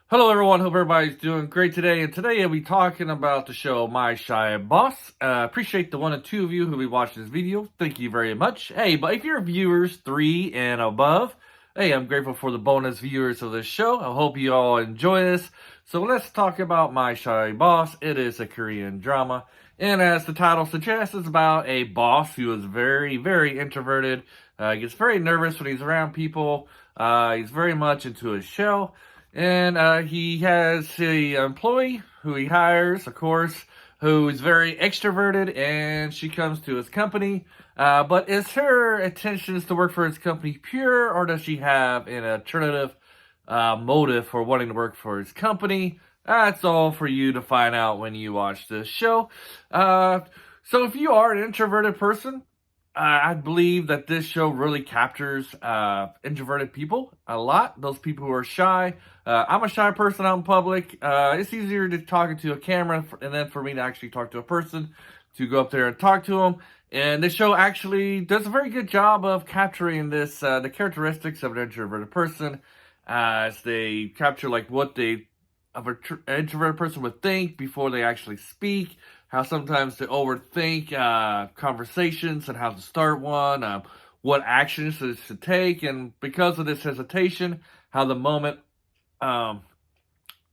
Hello, everyone. Hope everybody's doing great today. And today I'll be talking about the show My Shy Boss. Appreciate the 1 and 2 of you who'll be watching this video. Thank you very much. Hey, but if you're viewers 3 and above, hey, I'm grateful for the bonus viewers of this show. I hope you all enjoy this. So let's talk about My Shy Boss. It is a Korean drama. And as the title suggests, it's about a boss who is very, very introverted. Gets very nervous when he's around people. He's very much into his shell. And he has a employee who he hires, of course, who is very extroverted, and she comes to his company. But is her intentions to work for his company pure, or does she have an alternative motive for wanting to work for his company? That's all for you to find out when you watch this show. So if you are an introverted person, I believe that this show really captures introverted people a lot. Those people who are shy. I'm a shy person out in public. It's easier to talk into a camera and then for me to actually talk to a person, to go up there and talk to them. And this show actually does a very good job of capturing this the characteristics of an introverted person, as they capture like what they of an introverted person would think before they actually speak, how sometimes they overthink conversations and how to start one, what actions to take, and because of this hesitation, how the moment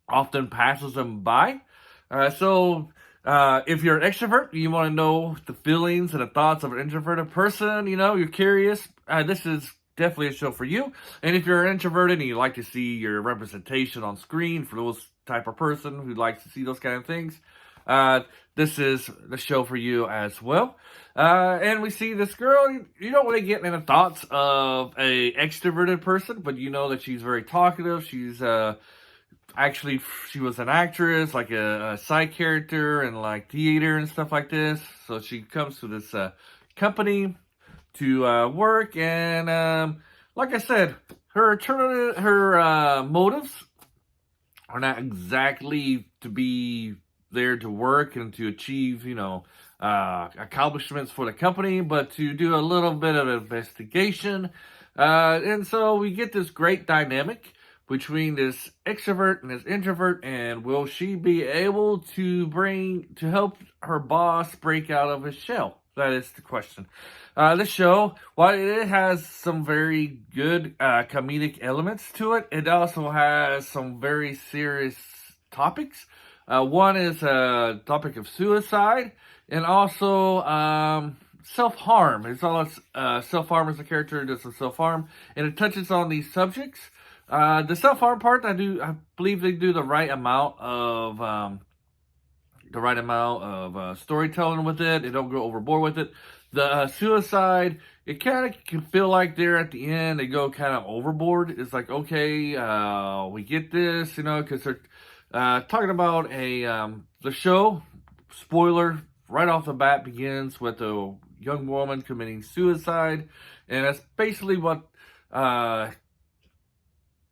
often passes them by. If you're an extrovert, you want to know the feelings and the thoughts of an introverted person, you're curious, this is definitely a show for you. And if you're introverted and you like to see your representation on screen, for those type of person who likes to see those kind of things, this is the show for you as well. And we see this girl, you don't really get any thoughts of a extroverted person, but you know that she's very talkative. She's actually, she was an actress, like a side character and like theater and stuff like this. So she comes to this company to work, and like I said, her motives are not exactly to be there to work and to achieve, accomplishments for the company, but to do a little bit of investigation. And so we get this great dynamic between this extrovert and this introvert, and will she be able to help her boss break out of his shell? That is the question. This show, while it has some very good comedic elements to it, it also has some very serious topics. One is a topic of suicide, and also self-harm. It's all self-harm as a character does some self-harm, and it touches on these subjects. The self-harm part, I believe they do the right amount of storytelling with it. They don't go overboard with it. The suicide, it kind of can feel like they're at the end, they go kind of overboard. It's like, okay, we get this, because they're talking about the show. Spoiler, right off the bat begins with a young woman committing suicide, and that's basically what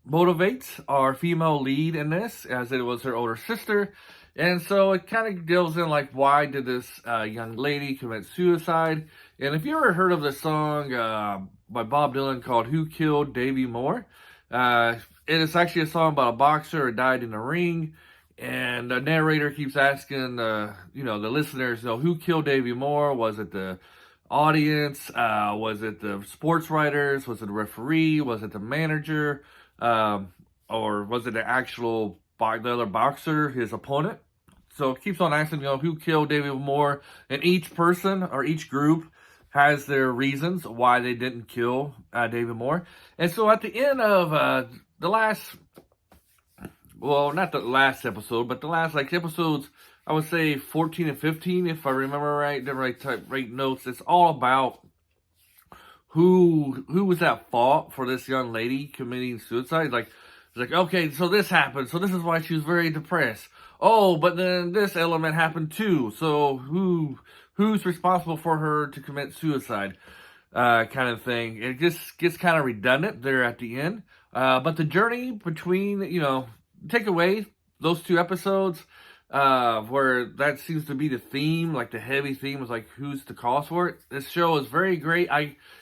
motivates our female lead in this, as it was her older sister. And so it kind of deals in like, why did this young lady commit suicide? And if you ever heard of the song by Bob Dylan called "Who Killed Davy Moore," it is actually a song about a boxer who died in the ring. And the narrator keeps asking the listeners, who killed Davy Moore? Was it the audience? Was it the sports writers? Was it the referee? Was it the manager? Or was it the actual the other boxer, his opponent? So it keeps on asking, who killed David Moore, and each person or each group has their reasons why they didn't kill David Moore. And so at the end of the last, well, not the last episode, but the last episodes, I would say 14 and 15, if I remember right, didn't write notes. It's all about who was at fault for this young lady committing suicide. It's like, okay, so this happened, so this is why she was very depressed. Oh, but then this element happened too. So who's responsible for her to commit suicide? Kind of thing. It just gets kind of redundant there at the end. But the journey between, take away those 2 episodes, where that seems to be the theme, like the heavy theme was like, who's the cause for it? This show is very great.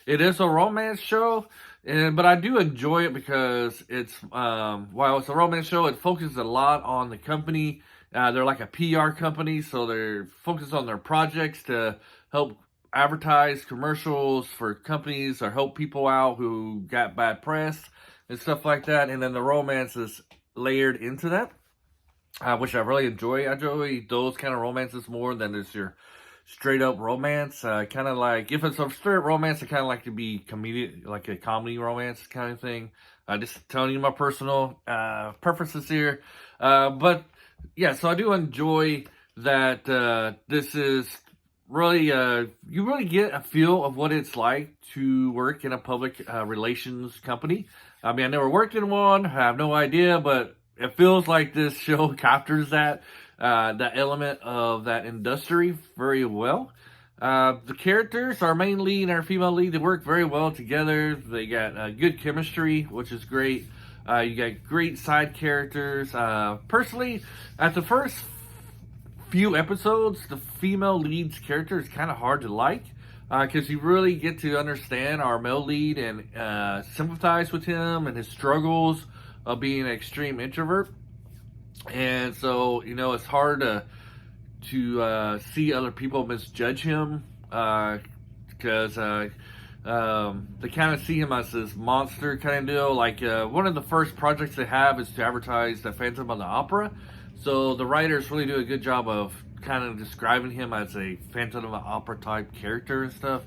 It is a romance show, But I do enjoy it because it's while it's a romance show, it focuses a lot on the company. They're like a PR company, so they're focused on their projects to help advertise commercials for companies or help people out who got bad press and stuff like that. And then the romance is layered into that, which I really enjoy. I enjoy those kind of romances more than just your straight up romance. Kind of like, if it's a straight up romance, I kind of like to be like a comedy romance kind of thing. Just telling you my personal preferences here. But yeah, so I do enjoy that. This is really, you really get a feel of what it's like to work in a public relations company. I mean, I never worked in one, I have no idea, but it feels like this show captures that element of that industry very well. The characters, our main lead and our female lead, they work very well together. They got good chemistry, which is great. You got great side characters. Personally, at the first few episodes, the female lead's character is kind of hard to like, because you really get to understand our male lead and sympathize with him and his struggles of being an extreme introvert. And so, it's hard to see other people misjudge him, because they kind of see him as this monster kind of deal. Like, one of the first projects they have is to advertise the Phantom of the Opera. So the writers really do a good job of kind of describing him as a Phantom of the Opera type character and stuff.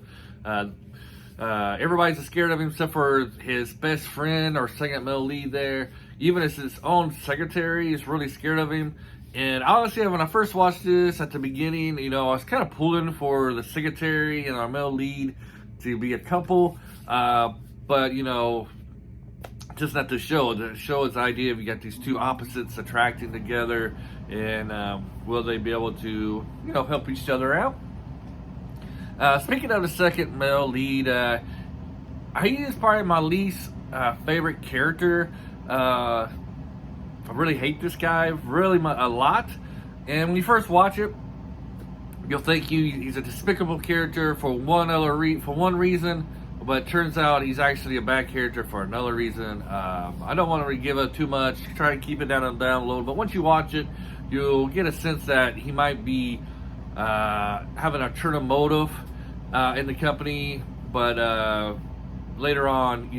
Everybody's scared of him except for his best friend or second male lead there. Even as his own secretary is really scared of him. And honestly, when I first watched this at the beginning, I was kind of pulling for the secretary and our male lead to be a couple. But, just not the show. The show is the idea of you got these two opposites attracting together, and will they be able to, help each other out? Speaking of the second male lead, he is probably my least favorite character. I really hate this guy really a lot. And when you first watch it, you'll think he's a despicable character for one reason, but it turns out he's actually a bad character for another reason. I don't want to give it too much. Try to keep it down and download. But once you watch it, you'll get a sense that he might be having a turn of motive in the company. But later on,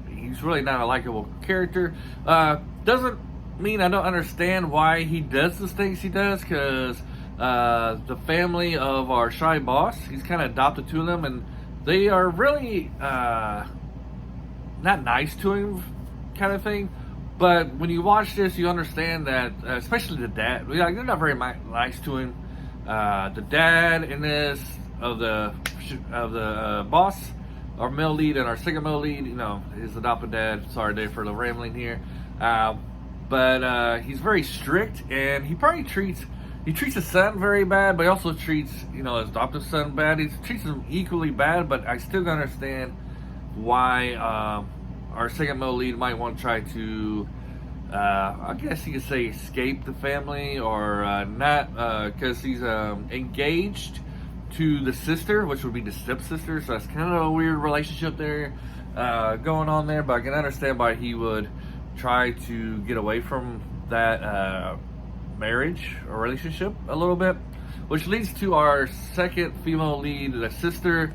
he's really not a likable character. Doesn't mean I don't understand why he does the things he does, because the family of our shy boss, he's kind of adopted to them, and they are really not nice to him kind of thing. But when you watch this, you understand that, especially the dad, they're not very nice to him. The dad in this, of the boss, our male lead and our second male lead, his adopted dad. Sorry, Dave, for the rambling here. But he's very strict, and he probably treats his son very bad, but he also treats, his adopted son bad. He treats him equally bad, but I still don't understand why our second male lead might want to try to, I guess you could say, escape the family, or not, because he's engaged to the sister, which would be the stepsister, so that's kind of a weird relationship there going on there, but I can understand why he would try to get away from that marriage or relationship a little bit, which leads to our second female lead, the sister.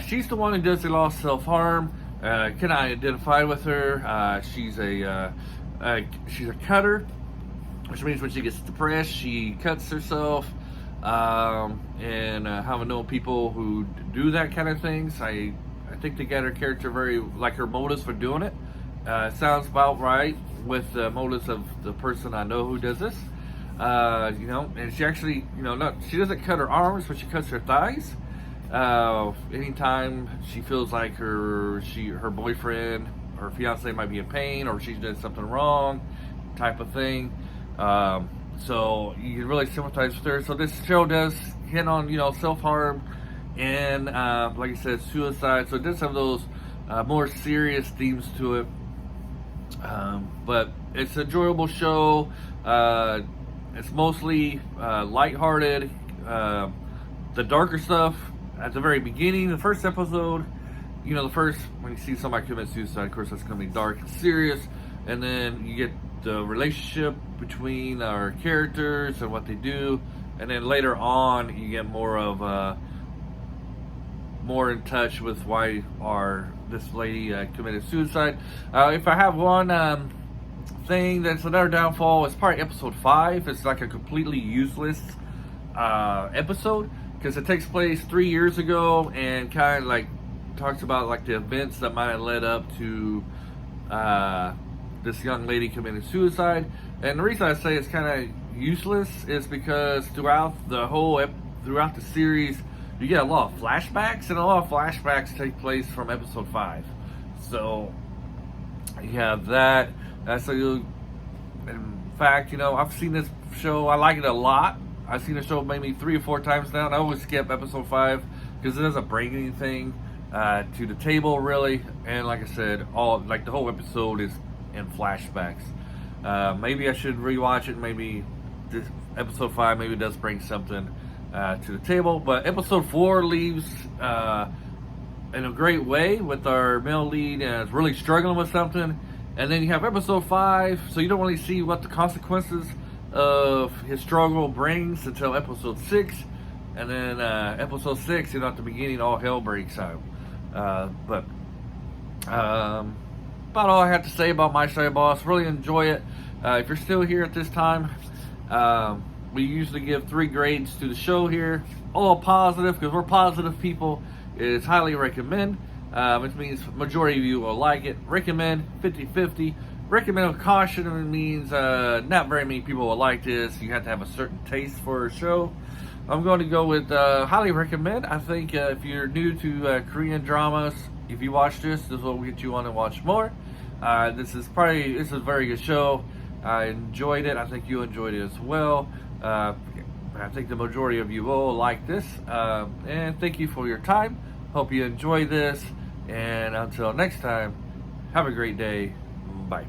She's the one who does a lot of self-harm. Can I identify with her? She's a cutter, which means when she gets depressed, she cuts herself. And having known people who do that kind of things, I think they got her character very, like, her motives for doing it. Sounds about right with the motives of the person I know who does this. And she actually, she doesn't cut her arms, but she cuts her thighs. Anytime she feels like her boyfriend or fiance might be in pain, or she's done something wrong, type of thing. So you can really sympathize with her. So this show does hit on, self-harm and, like I said, suicide. So it does have those more serious themes to it. But it's an enjoyable show. It's mostly lighthearted. The darker stuff at the very beginning, the first episode, you know, the first, when you see somebody commit suicide, of course, that's going to be dark and serious. And then you get the relationship between our characters and what they do. And then later on, you get more of more in touch with why this lady committed suicide. If I have one thing that's another downfall, it's probably episode 5. It's like a completely useless episode because it takes place 3 years ago and kind of like talks about like the events that might have led up to this young lady committing suicide. And the reason I say it's kind of useless is because throughout the series, you get a lot of flashbacks, and a lot of flashbacks take place from episode 5. So you have that. So in fact, you know, I've seen this show. I like it a lot. I've seen the show maybe 3 or 4 times now, and I always skip episode 5 because it doesn't bring anything to the table really. And like I said, the whole episode is in flashbacks. Maybe I should rewatch it. Maybe this episode 5 maybe does bring something to the table, but episode 4 leaves in a great way with our male lead is really struggling with something. And then you have episode 5, so you don't really see what the consequences of his struggle brings until episode 6. And then episode 6, you know, at the beginning, all hell breaks out. But about all I have to say about My Shy Boss. Really enjoy it. If you're still here at this time, we usually give 3 grades to the show here. All positive, because we're positive people. It's highly recommend. Which means majority of you will like it. Recommend 50-50. Recommend with caution. It means not very many people will like this. You have to have a certain taste for a show. I'm going to go with highly recommend. I think if you're new to Korean dramas, if you watch this will get you on to watch more. This is a very good show. I enjoyed it. I think you enjoyed it as well. I think the majority of you will like this. And thank you for your time. Hope you enjoy this. And until next time, have a great day. Bye.